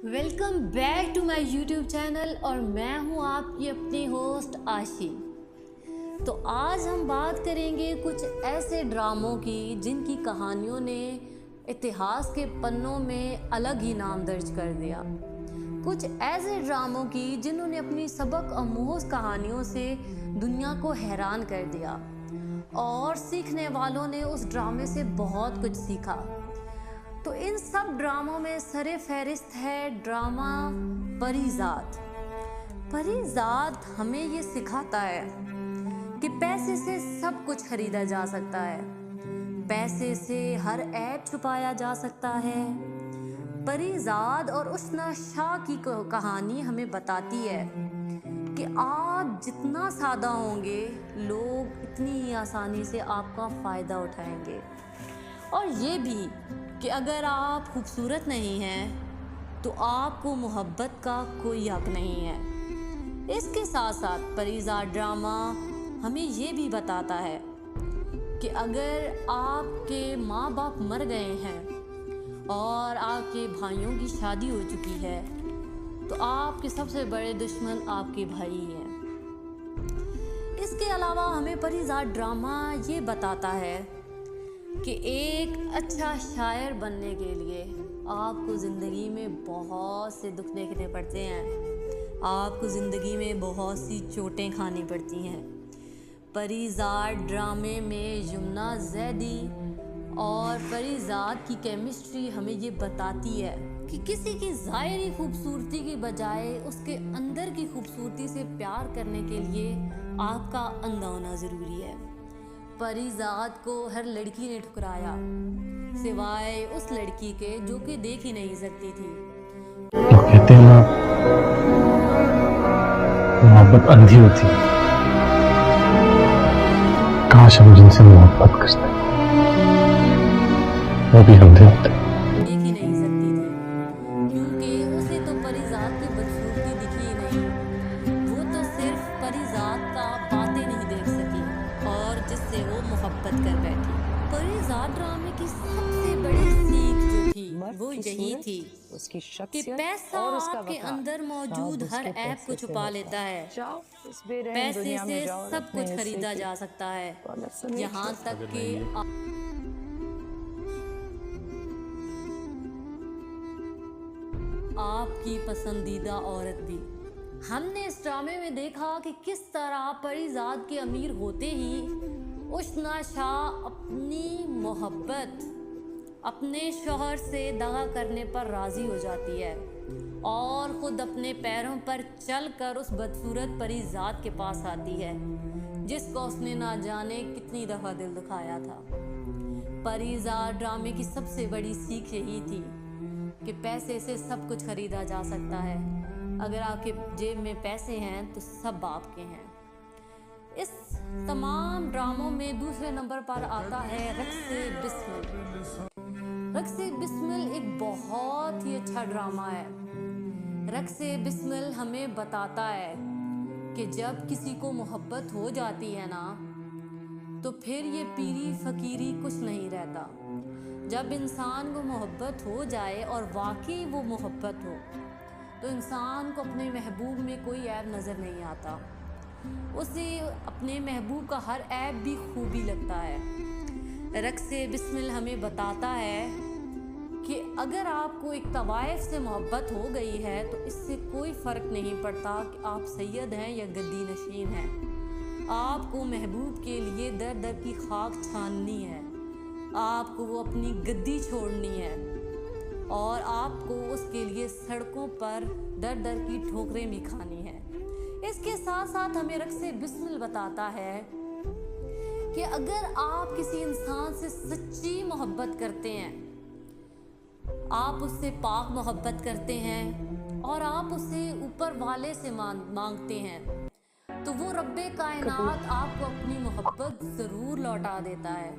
Welcome back to my YouTube channel और मैं हूं आपकी अपनी होस्ट आशी। तो आज हम बात करेंगे कुछ ऐसे ड्रामों की जिनकी कहानियों ने इतिहास के पन्नों में अलग ही नाम दर्ज कर दिया। कुछ ऐसे ड्रामों की जिन्होंने अपनी सबक आमोज कहानियों से दुनिया को हैरान कर दिया और सीखने वालों ने उस ड्रामे से बहुत कुछ सीखा। तो इन सब ड्रामों में सरे फहरिस्त है ड्रामा परीज़ाद। परीज़ाद हमें ये सिखाता है कि पैसे से सब कुछ खरीदा जा सकता है, पैसे से हर ऐब छुपाया जा सकता है। परीज़ाद और उस्ना शाह की कहानी हमें बताती है कि आप जितना सादा होंगे, लोग इतनी आसानी से आपका फ़ायदा उठाएंगे। और ये भी कि अगर आप खूबसूरत नहीं हैं तो आपको मोहब्बत का कोई हक नहीं है। इसके साथ साथ परीज़ाद ड्रामा हमें ये भी बताता है कि अगर आपके माँ बाप मर गए हैं और आपके भाइयों की शादी हो चुकी है तो आपके सबसे बड़े दुश्मन आपके भाई हैं। इसके अलावा हमें परीज़ाद ड्रामा ये बताता है कि एक अच्छा शायर बनने के लिए आपको ज़िंदगी में बहुत से दुख देखने पड़ते हैं, आपको ज़िंदगी में बहुत सी चोटें खानी पड़ती हैं। परीज़ाद ड्रामे में यमुना ज़ैदी और परीज़ाद की केमिस्ट्री हमें ये बताती है कि किसी की ज़ाहिरी खूबसूरती की बजाय उसके अंदर की खूबसूरती से प्यार करने के लिए आपका अंधा होना ज़रूरी है। परीज़ाद को हर लड़की ने ठुकराया सिवाय उस लड़की के जो कि देख ही नहीं सकती थी। तो कहते हैं ना, मोहब्बत अंधी होती है। काश हम जिनसे मोहब्बत करते वो भी अंधे होते। देख ही नहीं सकती थी क्योंकि उसे तो परीज़ाद की बदसूरती दिखी ही नहीं। वो तो सिर्फ परीज़ाद का बातें नहीं देख सकी और जिससे वो मोहब्बत कर बैठी। परीज़ाद ड्रामे की सबसे बड़ी सीख जो थी वो यही थी कि पैसा आपके अंदर मौजूद हर ऐप को छुपा लेता है। पैसे से सब कुछ खरीदा जा सकता है, यहाँ तक कि आपकी पसंदीदा औरत भी। हमने इस ड्रामे में देखा कि किस तरह परीज़ाद के अमीर होते ही उस्ना शाह अपनी मोहब्बत अपने शौहर से दगा करने पर राज़ी हो जाती है और ख़ुद अपने पैरों पर चलकर उस बदसूरत परीज़ाद के पास आती है जिसको उसने ना जाने कितनी दफ़ा दिल दुखाया था। परीज़ाद ड्रामे की सबसे बड़ी सीख यही थी कि पैसे से सब कुछ खरीदा जा सकता है। अगर आपके जेब में पैसे हैं तो सब आपके हैं। इस तमाम ड्रामों में दूसरे नंबर पर आता है रक्से बिस्मिल। रक्से बिस्मिल एक बहुत ही अच्छा ड्रामा है। रक्से बिस्मिल हमें बताता है कि जब किसी को मोहब्बत हो जाती है ना तो फिर ये पीरी फकीरी कुछ नहीं रहता। जब इंसान को मोहब्बत हो जाए और वाकई वो मोहब्बत हो तो इंसान को अपने महबूब में कोई ऐब नज़र नहीं आता। उसे अपने महबूब का हर ऐब भी खूबी लगता है। रक्से बिस्मिल हमें बताता है कि अगर आपको एक तवाइफ से मोहब्बत हो गई है तो इससे कोई फ़र्क नहीं पड़ता कि आप सैयद हैं या गद्दी नशीन हैं। आपको महबूब के लिए दर दर की खाक छाननी है, आपको वो अपनी गद्दी छोड़नी है और आपको उसके लिए सड़कों पर दर दर की ठोकरें भी खानी है। इसके साथ साथ हमें रक्से बिस्मिल बताता है कि अगर आप किसी इंसान से सच्ची मोहब्बत करते हैं, आप उससे पाक मोहब्बत करते हैं और आप उसे ऊपर वाले से मांगते हैं तो वो रब्बे कायनात आपको अपनी मोहब्बत ज़रूर लौटा देता है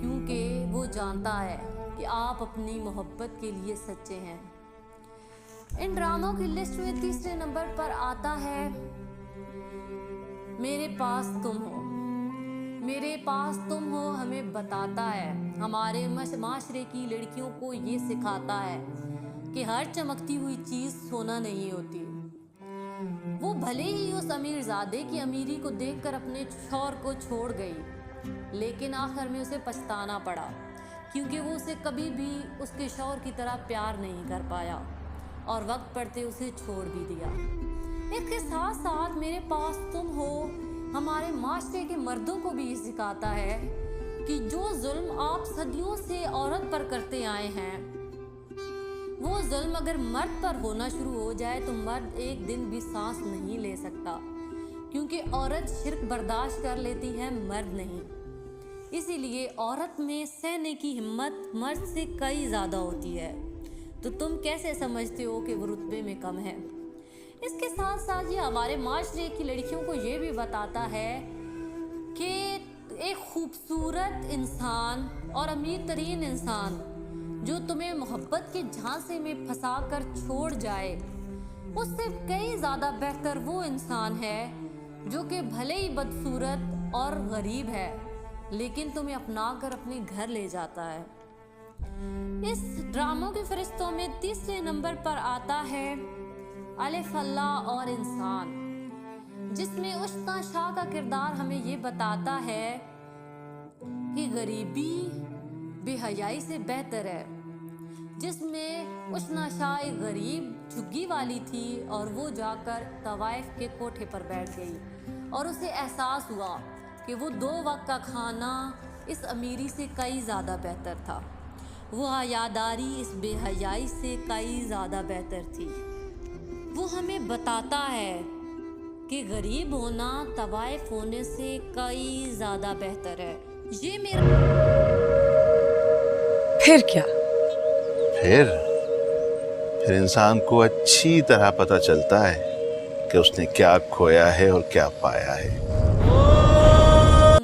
क्योंकि वो जानता है कि आप अपनी मोहब्बत के लिए सच्चे हैं। इन ड्रामों की लिस्ट में तीसरे नंबर पर आता है मेरे पास तुम हो। मेरे पास तुम हो हमें बताता है, हमारे माशरे की लड़कियों को ये सिखाता है कि हर चमकती हुई चीज सोना नहीं होती। वो भले ही उस अमीरजादे की अमीरी को देखकर अपने शौहर को छोड़ गई, लेकिन आखिर में उसे पछताना पड़ा, क्योंकि वो उसे कभी भी उसके शौहर की तरह प्यार नहीं कर पाया और वक्त पड़ते उसे छोड़ भी दिया। इसके साथ साथ मेरे पास तुम हो हमारे माशरे के मर्दों को भी ये सिखाता है कि जो जुल्म आप सदियों से औरत पर करते आए हैं, वो जुल्म अगर मर्द पर होना शुरू हो जाए तो मर्द एक दिन भी सांस नहीं ले सकता, क्योंकि औरत शिर्क बर्दाश्त कर लेती है, मर्द नहीं। इसीलिए औरत में सहने की हिम्मत मर्द से कई ज़्यादा होती है। तो तुम कैसे समझते हो कि वो रुतबे में कम है? इसके साथ साथ ये हमारे माशरे की लड़कियों को ये भी बताता है कि एक खूबसूरत इंसान और अमीर तरीन इंसान जो तुम्हें मोहब्बत के झांसे में फंसा कर छोड़ जाए, उससे कई ज़्यादा बेहतर वो इंसान है जो कि भले ही बदसूरत और गरीब है, लेकिन तुम्हें अपना कर अपने घर ले जाता है। इस ड्रामों के फरिश्तों में तीसरे नंबर पर आता है अलिफ अल्लाह और इंसान, जिसमें उश्ना शाह का किरदार हमें ये बताता है कि गरीबी बेहयाई से बेहतर है। जिसमें उश्ना शाह एक गरीब झुग्गी वाली थी और वो जाकर तवाइफ के कोठे पर बैठ गई और उसे एहसास हुआ कि वो 2 वक्त का खाना इस अमीरी से कई ज़्यादा बेहतर था। वो हयादारी इस बेहयाई से कई ज़्यादा बेहतर थी। वो हमें बताता है कि गरीब होना तवाइफ होने से कई ज़्यादा बेहतर है। ये मेरा फिर क्या? फिर इंसान को अच्छी तरह पता चलता है कि उसने क्या खोया है और क्या पाया है।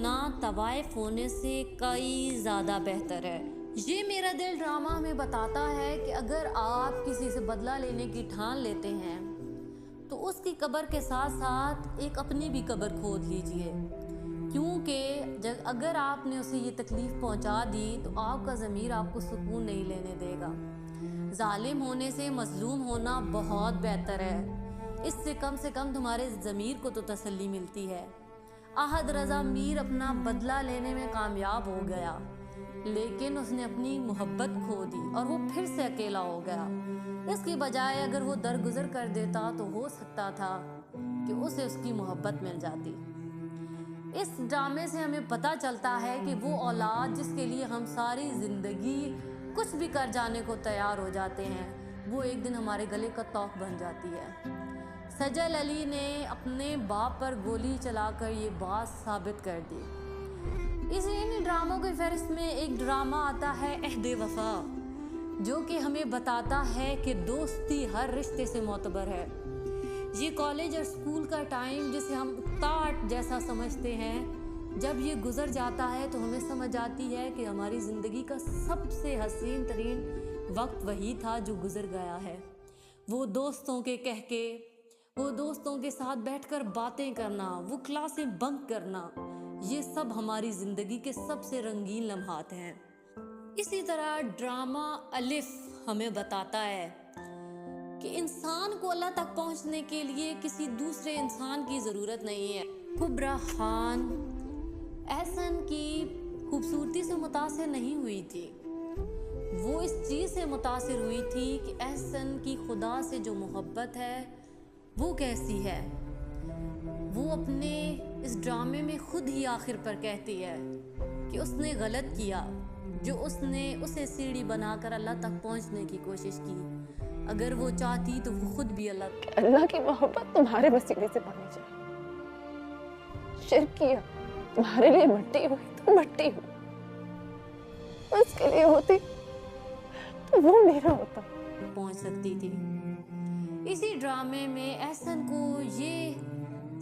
ना तवाइफ होने से कई ज़्यादा बेहतर है। ये मेरा दिल ड्रामा हमें बताता है कि अगर आप किसी से बदला लेने की ठान लेते हैं तो उसकी कब्र के साथ साथ एक अपनी भी कब्र खोद लीजिए, क्योंकि अगर आपने उसे ये तकलीफ़ पहुंचा दी तो आपका ज़मीर आपको सुकून नहीं लेने देगा। जालिम होने से मज़लूम होना बहुत बेहतर है। इससे कम तुम्हारे ज़मीर को तो तसल्ली मिलती है। अहद रज़ा मीर अपना बदला लेने में कामयाब हो गया, लेकिन उसने अपनी मोहब्बत खो दी और वो फिर से अकेला हो गया। इसकी बजाय अगर वो दरगुजर कर देता तो हो सकता था कि उसे उसकी मोहब्बत मिल जाती। इस ड्रामे से हमें पता चलता है कि वो औलाद जिसके लिए हम सारी ज़िंदगी कुछ भी कर जाने को तैयार हो जाते हैं, वो एक दिन हमारे गले का तौक बन जाती है। सजल अली ने अपने बाप पर गोली चलाकर ये बात साबित कर दी। इसी ड्रामों के फहरिस्त में एक ड्रामा आता है अहद वफा, जो कि हमें बताता है कि दोस्ती हर रिश्ते से मोतबर है। ये कॉलेज और स्कूल का टाइम जिसे हम ताट जैसा समझते हैं, जब ये गुजर जाता है तो हमें समझ आती है कि हमारी ज़िंदगी का सबसे हसीन तरीन वक्त वही था जो गुजर गया है। वो दोस्तों के कहके, वो दोस्तों के साथ बैठकर बातें करना, वो क्लासें बंक करना, ये सब हमारी ज़िंदगी के सबसे रंगीन लम्हात हैं। इसी तरह ड्रामा अलिफ हमें बताता है कि इंसान को अल्लाह तक पहुंचने के लिए किसी दूसरे इंसान की ज़रूरत नहीं है। कुबरा खान एहसन की खूबसूरती से मुतासिर नहीं हुई थी, वो इस चीज़ से मुतासिर हुई थी कि एहसन की खुदा से जो मोहब्बत है वो कैसी है। वो अपने इस ड्रामे में खुद ही आखिर पर कहती है कि उसने गलत किया जो उसने उसे सीढ़ी बनाकर अल्लाह तक पहुंचने की कोशिश की। अगर वो चाहती तो वो खुद भी अल्लाह की मोहब्बत तुम्हारे वसीले से पानी चाहिए। शिर्क किया, तुम्हारे लिए मट्टी हुई तो मट्टी हुई, उसके लिए होती तो वो मेरा होता। पहुंच सकती थी। इसी ड्रामे में एहसन को ये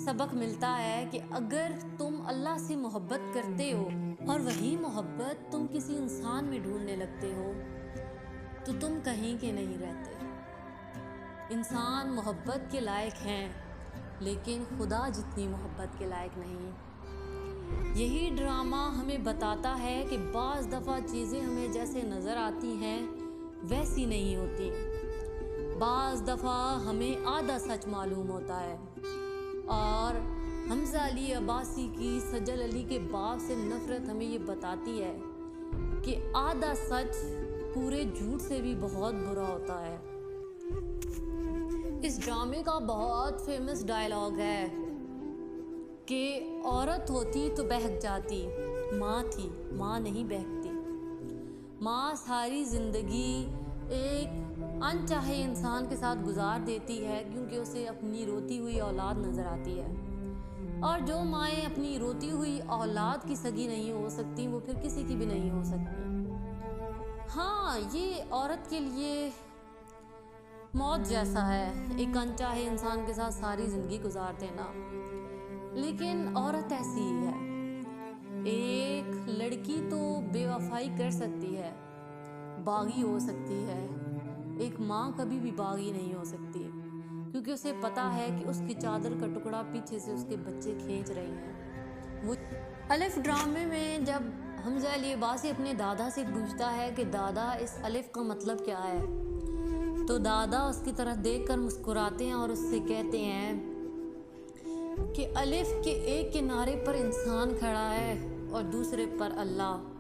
सबक मिलता है कि अगर तुम अल्लाह से मोहब्बत करते हो और वही मोहब्बत तुम किसी इंसान में ढूंढने लगते हो तो तुम कहीं के नहीं रहते। इंसान मोहब्बत के लायक हैं, लेकिन खुदा जितनी मोहब्बत के लायक नहीं। यही ड्रामा हमें बताता है कि बाज़ दफ़ा चीज़ें हमें जैसे नज़र आती हैं वैसी नहीं होती। बाज़ दफ़ा हमें आधा सच मालूम होता है और हमज़ा अली अब्बासी की सजल अली के बाप से नफ़रत हमें ये बताती है कि आधा सच पूरे झूठ से भी बहुत बुरा होता है। इस ड्रामे का बहुत फेमस डायलॉग है कि औरत होती तो बहक जाती, माँ थी, माँ नहीं बहकती। माँ सारी ज़िंदगी एक अनचाहे इंसान के साथ गुजार देती है क्योंकि उसे अपनी रोती हुई औलाद नज़र आती है, और जो माएँ अपनी रोती हुई औलाद की सगी नहीं हो सकती वो फिर किसी की भी नहीं हो सकती। हाँ, ये औरत के लिए मौत जैसा है, एक अनचाहे इंसान के साथ सारी ज़िंदगी गुजार देना, लेकिन औरत ऐसी ही है। एक लड़की तो बेवफाई कर सकती है, बागी हो सकती है, एक माँ कभी भी बागी नहीं हो सकती क्योंकि उसे पता है कि उसकी चादर का टुकड़ा पीछे से उसके बच्चे खींच रही हैं। वो अलिफ ड्रामे में जब हमज़ा अली अब्बासी अपने दादा से पूछता है कि दादा इस अलिफ का मतलब क्या है, तो दादा उसकी तरफ देखकर मुस्कुराते हैं और उससे कहते हैं कि अलिफ के एक किनारे पर इंसान खड़ा है और दूसरे पर अल्लाह।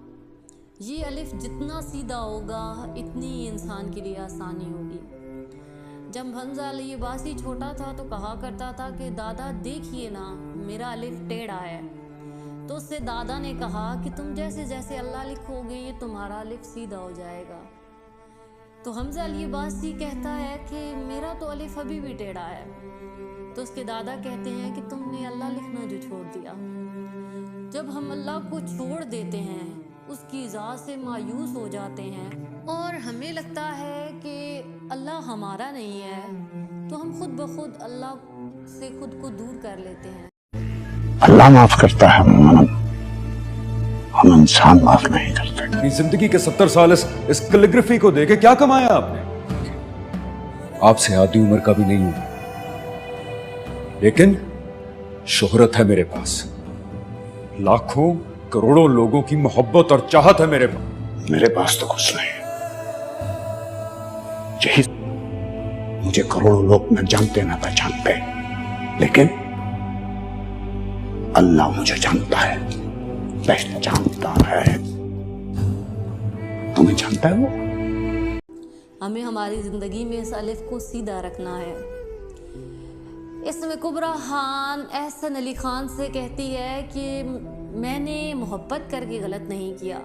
ये अलिफ जितना सीधा होगा इतनी ही इंसान के लिए आसानी होगी। जब हमज़ा अली अब्बासी छोटा था तो कहा करता था कि दादा देखिए ना मेरा अलिफ टेढ़ा है, तो उससे दादा ने कहा कि तुम जैसे जैसे अल्लाह लिखोगे ये तुम्हारा अलिफ सीधा हो जाएगा। तो हमज़ा अली अब्बासी कहता है कि मेरा तो अलिफ अभी भी टेढ़ा है, तो उसके दादा कहते हैं कि तुमने अल्लाह लिखना जो छोड़ दिया। जब हम अल्लाह को छोड़ देते हैं, उसकी ज़ात से मायूस हो जाते हैं और हमें लगता है कि अल्लाह हमारा नहीं है, तो हम खुद ब खुद अल्लाह से खुद को दूर कर लेते हैं। अल्लाह माफ करता है, हम इंसान माफ नहीं करते। अपनी जिंदगी के 70 साल इस कैलिग्राफी को देके क्या कमाया आपने? आपसे आधी उम्र का भी नहीं हूं, लेकिन शोहरत है मेरे पास, लाखों करोड़ों लोगों की मोहब्बत और चाहत है मेरे पास। मेरे पास तो कुछ नहीं, यही मुझे करोड़ों लोग न जानते न पहचानते, लेकिन अल्लाह मुझे जानता है, पहचानता है। तुम्हें जानता है वो? हमें हमारी ज़िंदगी में इस अलिफ को सीधा रखना है। इसमें कुबरा खान एहसन अली खान से कहती है कि मैंने मोहब्बत करके गलत नहीं किया,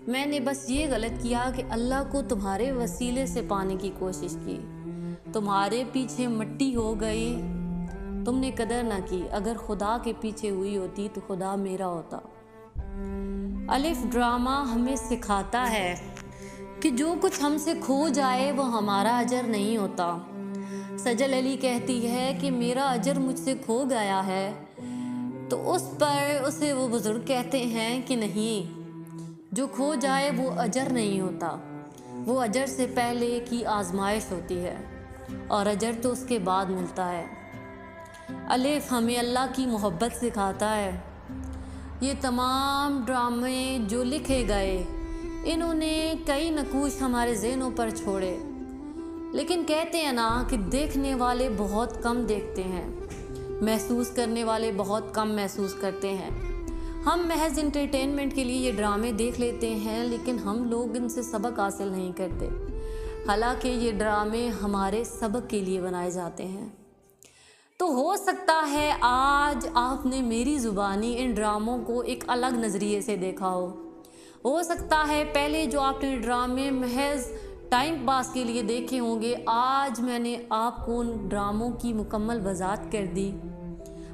मैंने बस ये गलत किया कि अल्लाह को तुम्हारे वसीले से पाने की कोशिश की, तुम्हारे पीछे मिट्टी हो गई, तुमने कदर ना की। अगर खुदा के पीछे हुई होती तो खुदा मेरा होता। अलिफ ड्रामा हमें सिखाता है कि जो कुछ हमसे खो जाए वो हमारा अजर नहीं होता। सजल अली कहती है कि मेरा अजर मुझसे खो गया है, तो उस पर उसे वो बुज़ुर्ग कहते हैं कि नहीं, जो खो जाए वो अजर नहीं होता, वो अजर से पहले की आजमाइश होती है और अजर तो उसके बाद मिलता है। अलिफ हमें अल्लाह की मोहब्बत सिखाता है। ये तमाम ड्रामे जो लिखे गए, इन्होंने कई नकूश हमारे ज़हनों पर छोड़े, लेकिन कहते हैं ना कि देखने वाले बहुत कम देखते हैं, महसूस करने वाले बहुत कम महसूस करते हैं। हम महज इंटरटेनमेंट के लिए ये ड्रामे देख लेते हैं, लेकिन हम लोग इनसे सबक हासिल नहीं करते, हालांकि ये ड्रामे हमारे सबक के लिए बनाए जाते हैं। तो हो सकता है आज आपने मेरी ज़ुबानी इन ड्रामों को एक अलग नज़रिए से देखा हो सकता है पहले जो आपने ड्रामे महज टाइम पास के लिए देखे होंगे, आज मैंने आपको उन ड्रामों की मुकम्मल वजाहत कर दी।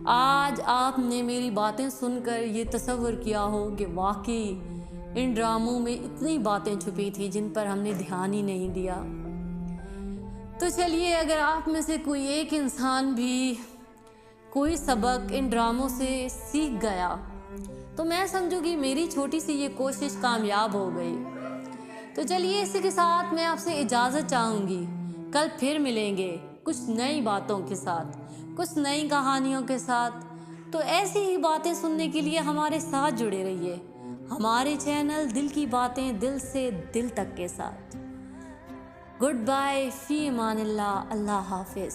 आज आपने मेरी बातें सुनकर ये तसव्वुर किया हो कि वाकई इन ड्रामों में इतनी बातें छुपी थी जिन पर हमने ध्यान ही नहीं दिया। तो चलिए, अगर आप में से कोई एक इंसान भी कोई सबक इन ड्रामों से सीख गया तो मैं समझूंगी मेरी छोटी सी ये कोशिश कामयाब हो गई। तो चलिए, इसी के साथ मैं आपसे इजाज़त चाहूँगी। कल फिर मिलेंगे कुछ नई बातों के साथ, कुछ नई कहानियों के साथ। तो ऐसी ही बातें सुनने के लिए हमारे साथ जुड़े रहिए, हमारे चैनल दिल की बातें दिल से दिल तक के साथ। गुड बाय, फी अमानिल्लाह, अल्लाह हाफिज।